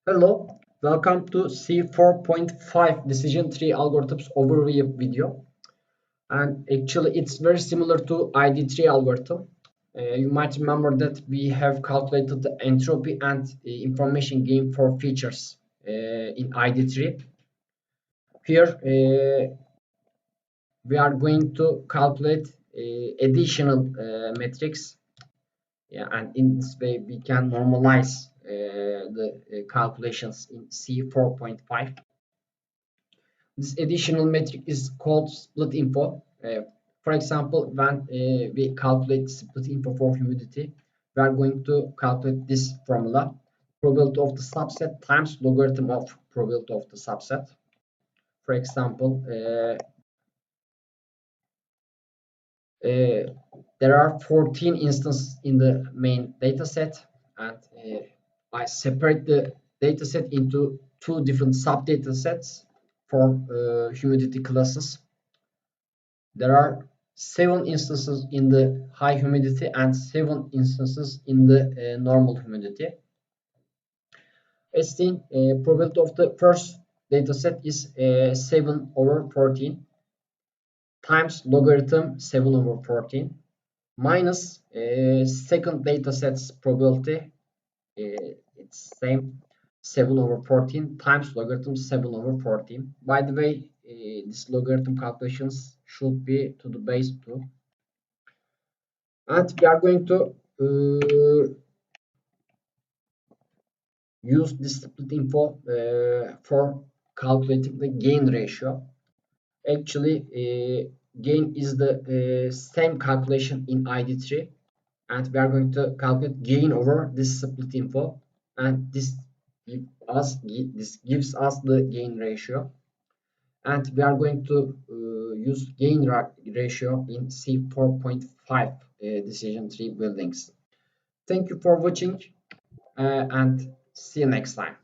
Hello, welcome to C4.5 Decision Tree Algorithms Overview video. And actually, it's very similar to ID3 algorithm. You might remember that we have calculated the entropy and information gain for features in ID3. Here, we are going to calculate additional metrics. Yeah, and in this way, we can normalize the calculations in C4.5. This additional metric is called split info. For example, when we calculate split info for humidity, we are going to calculate this formula: probability of the subset times logarithm of probability of the subset. For example, there are 14 instances in the main data set, and I separate the data set into two different sub data sets for humidity classes. There are 7 instances in the high humidity and 7 instances in the normal humidity. As seen, probability of the first data set is 7 over 14 times logarithm 7 over 14 minus second data set's probability. It's same, 7 over 14 times logarithm 7 over 14. By the way, this logarithm calculations should be to the base 2. And we are going to use this split info for calculating the gain ratio. Actually, gain is the same calculation in ID3, and we are going to calculate gain over this split info, and this gives us the gain ratio, and we are going to use gain ratio in C4.5 decision tree buildings. Thank you for watching, and see you next time.